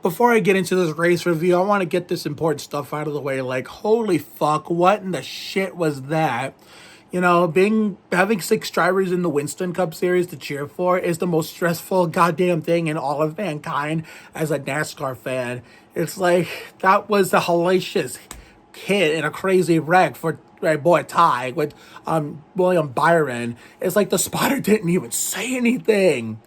Before I get into this race review, I want to get this important stuff out of the way. Like, holy fuck, what in the shit was that? You know, being having six drivers in the Winston Cup Series to cheer for is the most stressful goddamn thing in all of mankind as a NASCAR fan. It's like that was a hellacious hit and a crazy wreck for my boy Ty with William Byron. It's like the spotter didn't even say anything.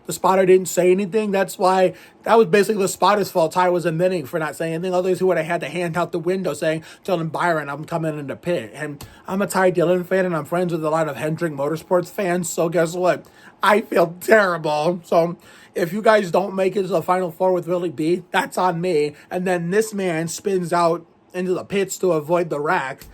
The spotter didn't say anything. That's why that was basically the spotter's fault. Ty was admitting for not saying anything. Others who would have had to hand out the window saying, telling Byron, I'm coming in the pit. And I'm a Ty Dillon fan and I'm friends with a lot of Hendrick Motorsports fans. So guess what? I feel terrible. So if you guys don't make it to the Final Four with Willie B, that's on me. And then this man spins out into the pits to avoid the wreck.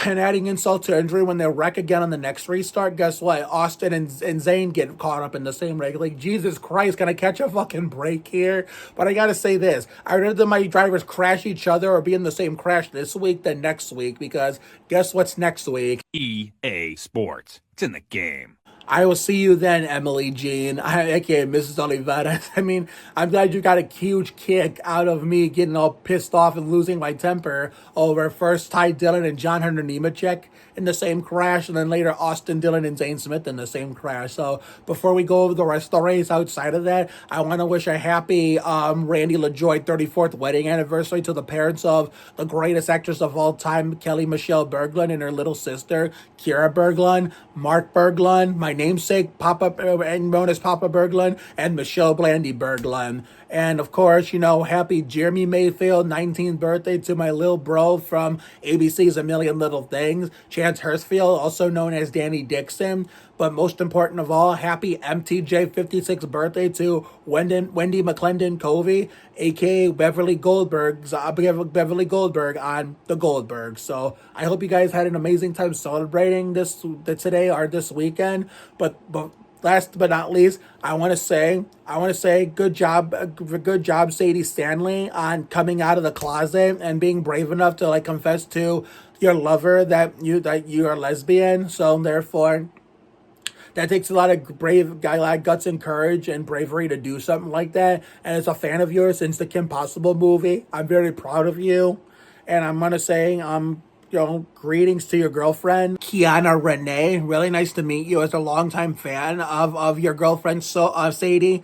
And adding insult to injury, when they wreck again on the next restart, guess what? Austin and Zane get caught up in the same wreck. Like, Jesus Christ, can I catch a fucking break here? But I gotta say this. I'd rather my drivers crash each other or be in the same crash this week than next week, because guess what's next week? EA Sports. It's in the game. I will see you then, Emily Jean. Okay, Mrs. Oliveira. I mean, I'm glad you got a huge kick out of me getting all pissed off and losing my temper over first Ty Dillon and John Hunter Nemechek in the same crash, and then later Austin Dillon and Zane Smith in the same crash. So before we go over the rest of the race outside of that, I want to wish a happy Randy LaJoy 34th wedding anniversary to the parents of the greatest actress of all time, Kelly Michelle Berglund, and her little sister, Kira Berglund, Mark Berglund, my namesake, Papa, known as Papa Berglund, and Michelle Blandy Berglund. And of course, you know, happy Jeremy Mayfield 19th birthday to my little bro from ABC's A Million Little Things, Chance Hurstfield, also known as Danny Dixon. But most important of all, happy MTJ 56th birthday to Wendy McClendon Covey, aka Beverly Goldberg on the Goldberg. So I hope you guys had an amazing time celebrating this today or this weekend. But last but not least, I want to say good job, Sadie Stanley, on coming out of the closet and being brave enough to like confess to your lover that you are lesbian. So therefore, that takes a lot of guts and courage and bravery to do something like that. And as a fan of yours since the Kim Possible movie, I'm very proud of you. And I'm gonna say, greetings to your girlfriend, Kiana Renee. Really nice to meet you as a longtime fan of your girlfriend, Sadie.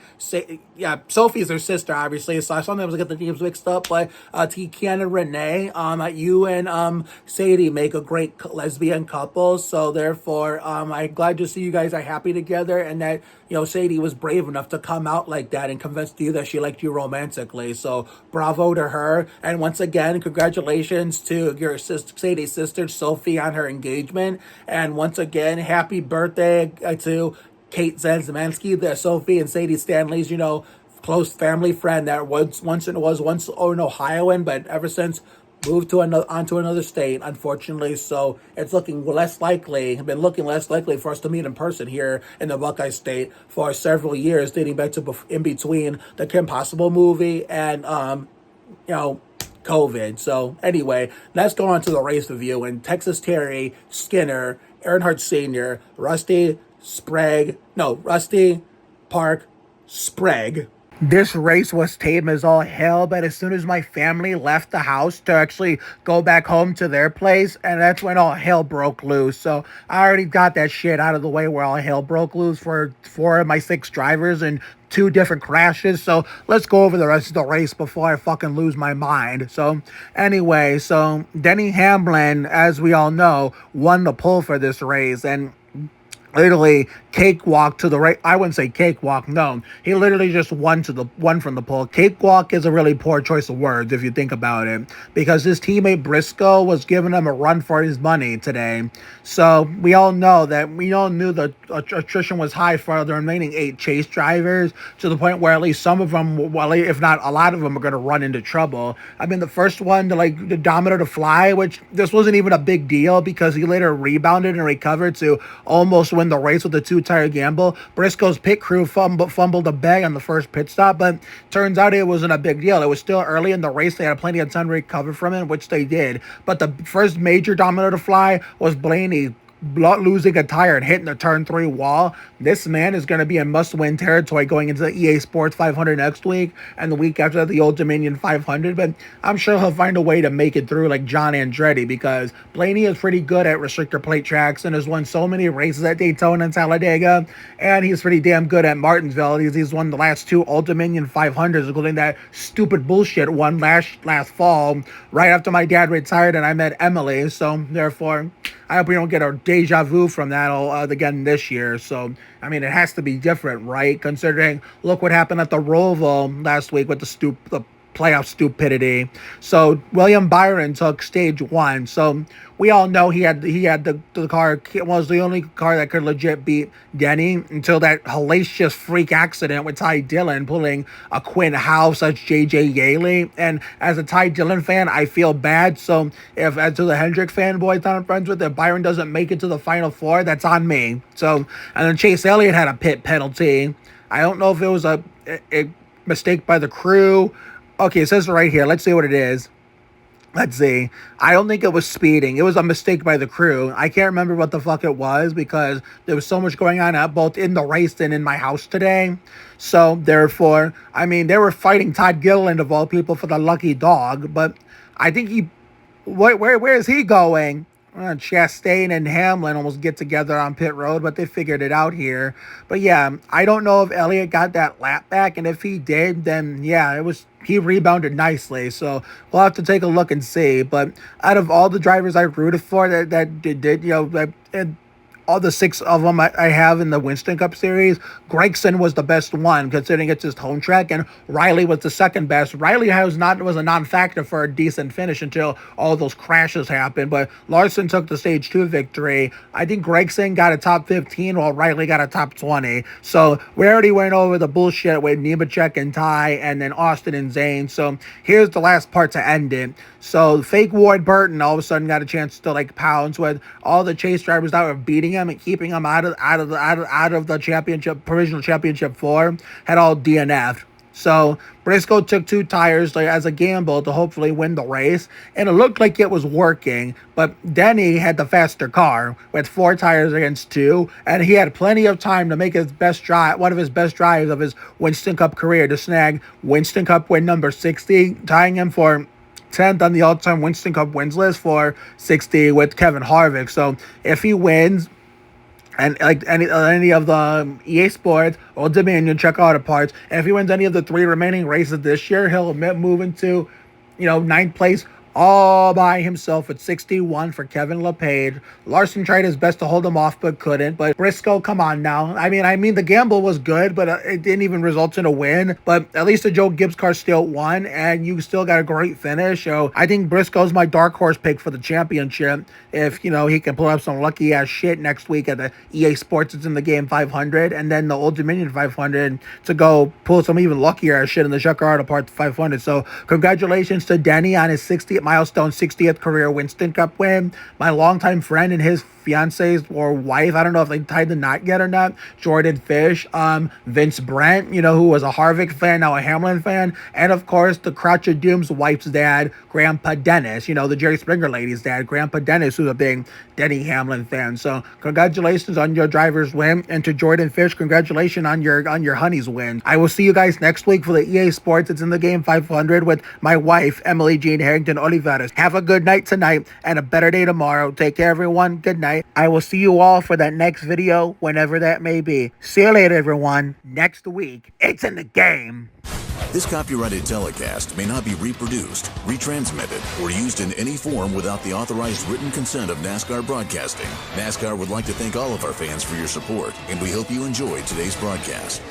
Sophie's her sister, obviously, so I sometimes get the names mixed up, but to Kiana Renee, you and Sadie make a great lesbian couple, so therefore, I'm glad to see you guys are happy together, and that, Sadie was brave enough to come out like that and convince you that she liked you romantically, so bravo to her, and once again, congratulations to your Sadie's sister, Sophie, on her engagement, and once again, happy birthday to Kate Zemansky, the Sophie and Sadie Stanley's, close family friend that was once an Ohioan, but ever since moved onto another state, unfortunately. So it's been looking less likely for us to meet in person here in the Buckeye State for several years, dating back to in between the Kim Possible movie and COVID. So anyway, let's go on to the race review. And Texas Terry, Skinner, Earnhardt Sr., Rusty Park Sprague. This race was tame as all hell, but as soon as my family left the house to actually go back home to their place, and that's when all hell broke loose. So I already got that shit out of the way where all hell broke loose for 4 of my 6 drivers and 2 different crashes. So let's go over the rest of the race before I fucking lose my mind. So anyway, Denny Hamlin, as we all know, won the pole for this race, and literally cakewalk to the right. I wouldn't say cakewalk, no. He literally just won from the pole. Cakewalk is a really poor choice of words if you think about it, because his teammate Briscoe was giving him a run for his money today. So we all knew the attrition was high for the remaining 8 chase drivers, to the point where at least some of them, well, if not a lot of them, are going to run into trouble. I mean, the first one, the Dominator to fly, which this wasn't even a big deal because he later rebounded and recovered to almost win the race with a 2-tire gamble. Briscoe's pit crew fumbled a bag on the first pit stop, but turns out it wasn't a big deal. It was still early in the race. They had plenty of time to recover from it, which they did. But the first major Dominator to fly was Blaney losing a tire and hitting the turn 3 wall. This man is going to be in must-win territory going into the EA Sports 500 next week and the week after the Old Dominion 500. But I'm sure he'll find a way to make it through like John Andretti, because Blaney is pretty good at restrictor plate tracks and has won so many races at Daytona and Talladega, and he's pretty damn good at Martinsville. He's won the last 2 Old Dominion 500s, including that stupid bullshit one last fall right after my dad retired and I met Emily. So therefore, I hope we don't get a deja vu from that again this year. So, I mean, it has to be different, right? Considering, look what happened at the Roval last week with the playoff stupidity. So, William Byron took stage 1. So, we all know he had the car, was the only car that could legit beat Denny until that hellacious freak accident with Ty Dillon pulling a Quinn House as JJ Yaley. And as a Ty Dillon fan, I feel bad. So if, as to the Hendrick fanboys that I'm friends with, if Byron doesn't make it to the Final Four, that's on me. So, and then Chase Elliott had a pit penalty. I don't know if it was a mistake by the crew. Okay, it says it right here. Let's see what it is. Let's see. I don't think it was speeding. It was a mistake by the crew. I can't remember what the fuck it was because there was so much going on both in the race and in my house today. So, therefore, I mean, they were fighting Todd Gilliland of all people for the lucky dog. But I think he... Where is he going? Chastain and Hamlin almost get together on pit road, but they figured it out here. But yeah, I don't know if Elliott got that lap back, and if he did, then yeah, he rebounded nicely. So we'll have to take a look and see. But out of all the drivers I rooted for that did, all the 6 of them I have in the Winston Cup Series, Gregson was the best one, considering it's his home track, and Riley was the second best. Riley was a non-factor for a decent finish until all those crashes happened, but Larson took the Stage 2 victory. I think Gregson got a top 15, while Riley got a top 20. So we already went over the bullshit with Nemechek and Ty, and then Austin and Zane. So here's the last part to end it. So fake Ward Burton all of a sudden got a chance to pounce with all the chase drivers that were beating him and keeping him out of the championship, provisional championship 4, had all DNF'd. So Briscoe took 2 tires as a gamble to hopefully win the race, and it looked like it was working. But Denny had the faster car with 4 tires against 2, and he had plenty of time to make his best drive, one of his best drives of his Winston Cup career, to snag Winston Cup win number 60, tying him for 10th on the all-time Winston Cup wins list for 60 with Kevin Harvick. So if he wins, and like any of the EA Sports or Dominion check auto parts, and if he wins any of the 3 remaining races this year, he'll move into 9th place all by himself at 61 for Kevin LePage. Larson tried his best to hold him off but couldn't. But Briscoe, come on now. I mean the gamble was good, but it didn't even result in a win. But at least the Joe Gibbs car still won, and you still got a great finish. So I think Briscoe's my dark horse pick for the championship. If he can pull up some lucky ass shit next week at the EA Sports It's in the Game 500, and then the Old Dominion 500 to go pull some even luckier ass shit in the Checker Auto Parts 500. So congratulations to Denny on his 60th milestone 60th career Winston Cup win. My longtime friend and his fiance's or wife, I don't know if they tied the knot yet or not, Jordan Fish, Vince Brent, who was a Harvick fan, now a Hamlin fan, and of course the Crouch of Doom's wife's dad, Grandpa Dennis, the Jerry Springer lady's dad, Grandpa Dennis, who's a big Denny Hamlin fan. So congratulations on your driver's win, and to Jordan Fish, congratulations on your honey's win. I will see you guys next week for the EA Sports It's in the Game 500 with my wife, Emily Jean Harrington Oliveras. Have a good night tonight and a better day tomorrow. Take care, everyone. Good night. I will see you all for that next video, whenever that may be. See you later, everyone. Next week, it's in the game. This copyrighted telecast may not be reproduced, retransmitted, or used in any form without the authorized written consent of NASCAR Broadcasting. NASCAR would like to thank all of our fans for your support, and we hope you enjoyed today's broadcast.